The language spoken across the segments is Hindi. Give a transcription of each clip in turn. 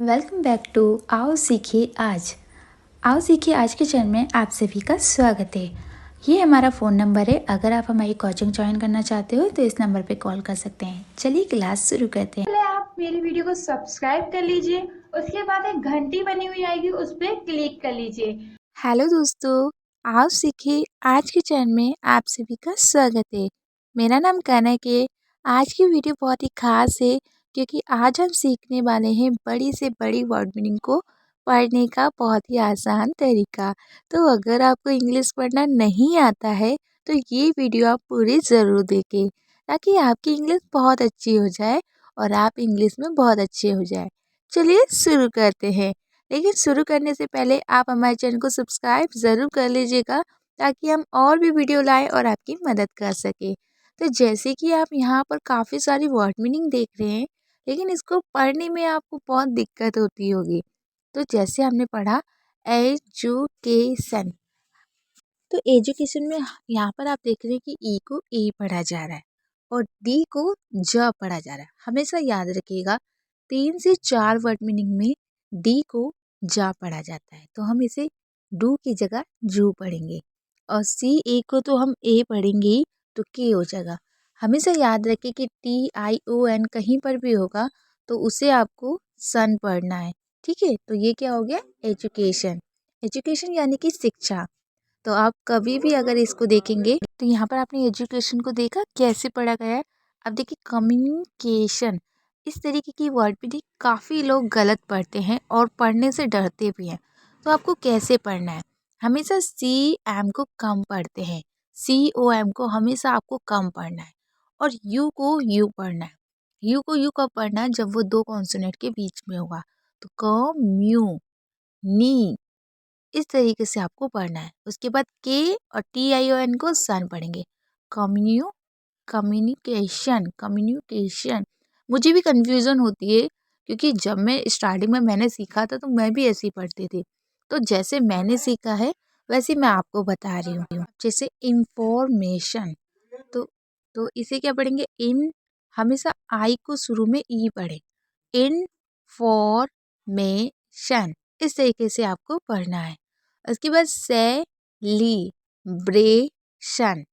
वेलकम बैक टू आओ सीखिए आज। आओ सीखिए आज के चैनल में आप सभी का स्वागत है। ये हमारा फ़ोन नंबर है। अगर आप हमारी कोचिंग ज्वाइन करना चाहते हो तो इस नंबर पे कॉल कर सकते हैं। चलिए क्लास शुरू करते हैं। पहले आप मेरी वीडियो को सब्सक्राइब कर लीजिए, उसके बाद एक घंटी बनी हुई आएगी, उस पर क्लिक कर लीजिए। हेलो दोस्तों, आओ सीखिए आज के चैनल में आप सभी का स्वागत है। मेरा नाम कनक है। आज की वीडियो बहुत ही खास है क्योंकि आज हम सीखने वाले हैं बड़ी से बड़ी वर्ड मीनिंग को पढ़ने का बहुत ही आसान तरीका। तो अगर आपको इंग्लिश पढ़ना नहीं आता है तो ये वीडियो आप पूरी ज़रूर देखें ताकि आपकी इंग्लिश बहुत अच्छी हो जाए और आप इंग्लिश में बहुत अच्छे हो जाए। चलिए शुरू करते हैं। लेकिन शुरू करने से पहले आप हमारे चैनल को सब्सक्राइब ज़रूर कर लीजिएगा ताकि हम और भी वीडियो लाएं और आपकी मदद कर सकें। तो जैसे कि आप यहाँ पर काफ़ी सारी वर्ड मीनिंग देख रहे हैं, लेकिन इसको पढ़ने में आपको बहुत दिक्कत होती होगी। तो जैसे हमने पढ़ा एजुकेशन, तो एजुकेशन में यहाँ पर आप देख रहे हैं कि ई को ए पढ़ा जा रहा है और डी को ज पढ़ा जा रहा है। हमेशा याद रखिएगा 3 से 4 वर्ड मीनिंग में डी को जा पढ़ा जाता है, तो हम इसे डू की जगह जू पढ़ेंगे और सी ए को तो हम ए पढ़ेंगे ही, तो के हो जाएगा। हमेशा याद रखें कि टी आई ओ एन कहीं पर भी होगा तो उसे आपको सन पढ़ना है। ठीक है, तो ये क्या हो गया एजुकेशन। एजुकेशन यानी कि शिक्षा। तो आप कभी भी अगर इसको देखेंगे तो यहाँ पर आपने एजुकेशन को देखा कैसे पढ़ा गया है। अब देखिए कम्युनिकेशन, इस तरीके की वर्ड भी काफ़ी लोग गलत पढ़ते हैं और पढ़ने से डरते भी हैं। तो आपको कैसे पढ़ना है, हमेशा सी एम को कम पढ़ते हैं, सी ओ एम को हमेशा आपको कम पढ़ना है और यू को यू पढ़ना है। यू को यू कब पढ़ना है, जब वो दो कॉन्सोनेंट के बीच में होगा। तो क म्यू नी, इस तरीके से आपको पढ़ना है। उसके बाद के और टी आई ओ एन को सन पढ़ेंगे। कम्युन्यू कम्युनिकेशन कम्युनिकेशन, मुझे भी कन्फ्यूज़न होती है क्योंकि जब मैं स्टार्टिंग में मैंने सीखा था तो मैं भी ऐसे ही पढ़ती थी। तो जैसे मैंने सीखा है वैसे मैं आपको बता रही हूँ। जैसे इंफॉर्मेशन, तो इसे क्या पढ़ेंगे इन, हमेशा आई को शुरू में ई पढ़े, इनफॉर्मेशन, इस तरीके से आपको पढ़ना है। उसके बाद सेलिब्रेशन,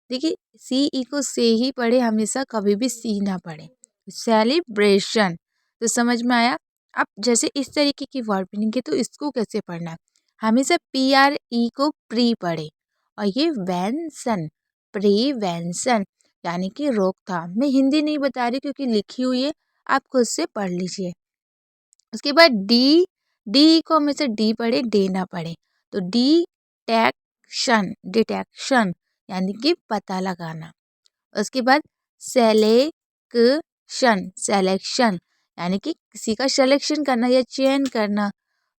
देखिए सी ई को से ही पढ़े, हमेशा कभी भी सी ना पढ़े। सेलिब्रेशन, तो समझ में आया। अब जैसे इस तरीके की वर्ड मीनिंग है तो इसको कैसे पढ़ना है, हमेशा पी आर ई को प्री पढ़े और ये वेंसन, प्रिवेंशन यानी कि रोकथाम। मैं हिंदी नहीं बता रही क्योंकि लिखी हुई है, आप खुद से पढ़ लीजिए। उसके बाद डी, डी को हमेशा डी पढ़े डे ना पढ़े, तो डिटेक्शन, डिटेक्शन यानी कि पता लगाना। उसके बाद सेलेक्शन, सेलेक्शन यानी कि किसी का सिलेक्शन करना या चयन करना।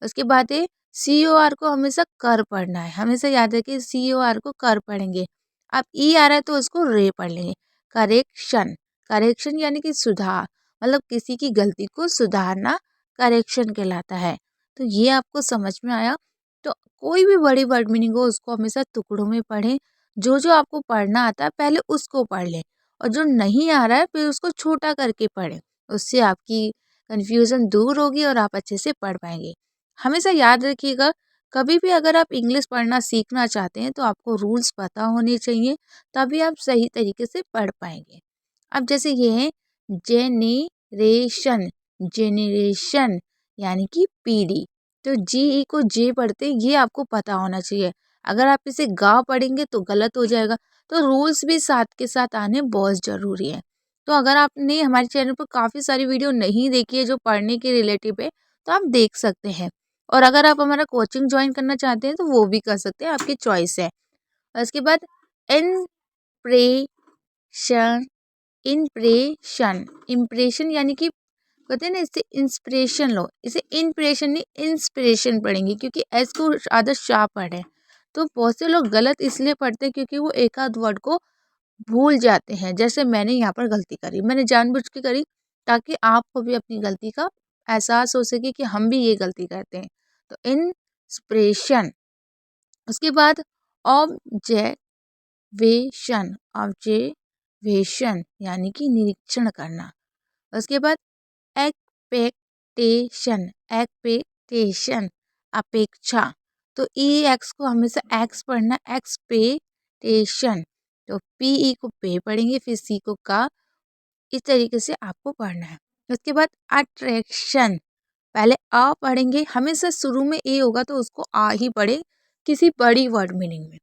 उसके बाद है सी ओ आर को हमेशा कर पढ़ना है, हमेशा याद रखिए सी ओ आर को कर पढ़ेंगे। अब ई आ रहा है तो उसको रे पढ़ लेंगे। करेक्शन, करेक्शन यानी कि सुधार, मतलब किसी की गलती को सुधारना करेक्शन कहलाता है। तो ये आपको समझ में आया। तो कोई भी बड़ी वर्ड मीनिंग हो उसको हमेशा टुकड़ों में पढ़ें। जो जो आपको पढ़ना आता है पहले उसको पढ़ लें और जो नहीं आ रहा है फिर उसको छोटा करके पढ़ें। उससे आपकी कन्फ्यूज़न दूर होगी और आप अच्छे से पढ़ पाएंगे। हमेशा याद रखिएगा, कभी भी अगर आप इंग्लिश पढ़ना सीखना चाहते हैं तो आपको रूल्स पता होने चाहिए, तभी आप सही तरीके से पढ़ पाएंगे। अब जैसे ये है जेनेरेशन, जेनरेशन यानी कि पीढ़ी, तो जी ई को जे पढ़ते ये आपको पता होना चाहिए। अगर आप इसे गा पढ़ेंगे तो गलत हो जाएगा। तो रूल्स भी साथ के साथ आने बहुत ज़रूरी है। तो अगर आपने हमारे चैनल पर काफ़ी सारी वीडियो नहीं देखी है जो पढ़ने के रिलेटिव है तो आप देख सकते हैं। और अगर आप हमारा कोचिंग ज्वाइन करना चाहते हैं तो वो भी कर सकते हैं, आपकी चॉइस है। और उसके बाद इम्प्रेशन, इम्प्रेशन, इम्प्रेशन यानी कि कहते हैं ना इससे इंस्पिरेशन लो, इसे इम्प्रेशन नहीं इंस्पिरेशन पढ़ेंगे क्योंकि एस को आधा शाह पढ़े। तो बहुत से लोग गलत इसलिए पढ़ते हैं क्योंकि वो एक आध वर्ड को भूल जाते हैं। जैसे मैंने यहाँ पर गलती करी, मैंने जानबूझ के करी ताकि आपको भी अपनी गलती का एहसास हो सके कि हम भी ये गलती करते हैं। तो इंस्पिरेशन। उसके बाद ऑब्जेवेशन, ऑब्जेवेशन यानी कि निरीक्षण करना। उसके बाद टेशन, एक्सपेक्टेशन, अपेक्षा। तो ई एक्स को हमेशा एक्स पढ़ना, एक्सपेक्टेशन। तो पी ई को पे पढ़ेंगे, फिर सी को का। इस तरीके से आपको पढ़ना है। उसके बाद अट्रैक्शन, पहले अ पढ़ेंगे, हमेशा शुरू में ए होगा तो उसको आ ही पढ़े किसी बड़ी वर्ड मीनिंग में।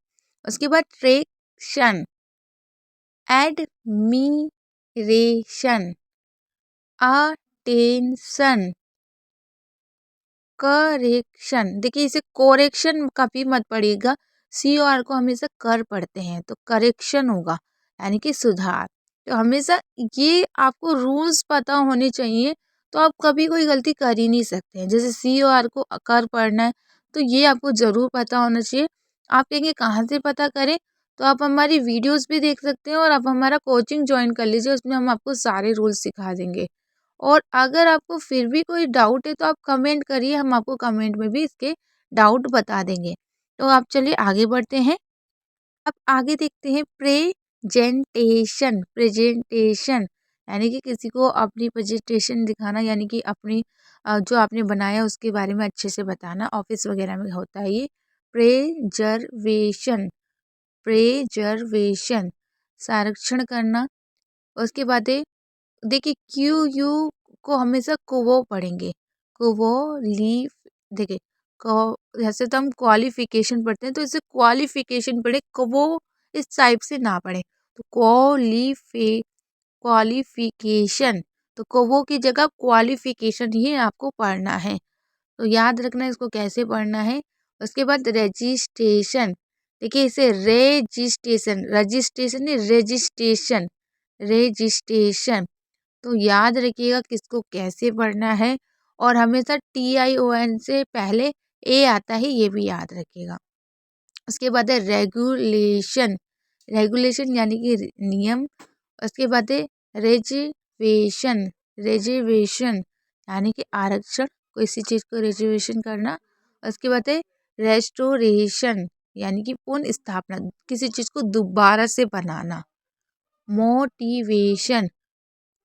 उसके बाद ट्रेक्शन, एडमिरेशन, अटेंशन, करेक्शन। देखिए इसे कोरेक्शन कभी मत पढ़िएगा, सी और को हमेशा कर पढ़ते हैं, तो करेक्शन होगा यानी कि सुधार। तो हमेशा ये आपको रूल्स पता होने चाहिए, तो आप कभी कोई गलती कर ही नहीं सकते हैं। जैसे सी और आर को कर पढ़ना है, तो ये आपको ज़रूर पता होना चाहिए। आप कहेंगे कहाँ से पता करें, तो आप हमारी वीडियोस भी देख सकते हैं और आप हमारा कोचिंग ज्वाइन कर लीजिए, उसमें हम आपको सारे रूल्स सिखा देंगे। और अगर आपको फिर भी कोई डाउट है तो आप कमेंट करिए, हम आपको कमेंट में भी इसके डाउट बता देंगे। तो आप चलिए आगे बढ़ते हैं। अब आगे देखते हैं प्रेजेंटेशन। प्रेजेंटेशन यानी कि किसी को अपनी प्रेजेंटेशन दिखाना, यानी कि अपनी जो आपने बनाया उसके बारे में अच्छे से बताना। ऑफिस वगैरह में होता है ये। प्रेजर्वेशन, प्रेजर्वेशन संरक्षण करना। उसके बाद देखिए क्यू यू को हमेशा कुवो पढ़ेंगे, कुवो लीव। देखिए जैसे तो हम क्वालिफिकेशन पढ़ते हैं, तो इसे क्वालिफिकेशन पढ़े, कुवो इस टाइप से ना पढ़े। तो क्वालिफिकेशन, तो कुवो की जगह क्वालिफिकेशन ही आपको पढ़ना है। तो याद रखना इसको कैसे पढ़ना है। उसके बाद रजिस्ट्रेशन, देखिए इसे रजिस्ट्रेशन, रजिस्ट्रेशन नहीं रजिस्ट्रेशन, रजिस्ट्रेशन। तो याद रखिएगा किसको कैसे पढ़ना है, और हमेशा TION से पहले ए आता है, ये भी याद रखिएगा। उसके बाद है रेगुलेशन, रेगुलेशन यानी कि नियम। उसके बाद है रिजर्वेशन, रिजर्वेशन यानी कि आरक्षण, किसी चीज़ को रिजर्वेशन करना। उसके बाद है रेस्टोरेशन यानी कि पुनः स्थापना, किसी चीज़ को दोबारा से बनाना। मोटिवेशन,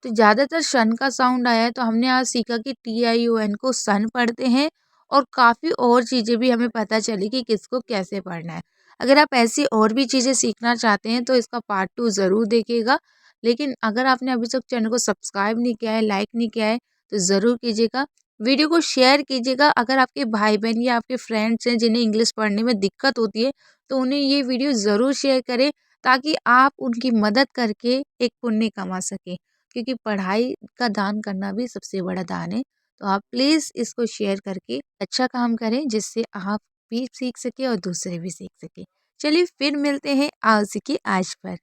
तो ज़्यादातर शन का साउंड आया है, तो हमने आज सीखा कि TION को सन पढ़ते हैं, और काफ़ी और चीज़ें भी हमें पता चली कि किसको कैसे पढ़ना है। अगर आप ऐसी और भी चीज़ें सीखना चाहते हैं तो इसका पार्ट 2 ज़रूर देखिएगा। लेकिन अगर आपने अभी तक चैनल को सब्सक्राइब नहीं किया है, लाइक नहीं किया है, तो ज़रूर कीजिएगा। वीडियो को शेयर कीजिएगा। अगर आपके भाई बहन या आपके फ्रेंड्स हैं जिन्हें इंग्लिश पढ़ने में दिक्कत होती है, तो उन्हें ये वीडियो ज़रूर शेयर करें, ताकि आप उनकी मदद करके एक पुण्य कमा सकें। क्योंकि पढ़ाई का दान करना भी सबसे बड़ा दान है। तो आप प्लीज़ इसको शेयर करके अच्छा काम करें, जिससे आप भी सीख सके और दूसरे भी सीख सके। चलिए फिर मिलते हैं आज की आज पर।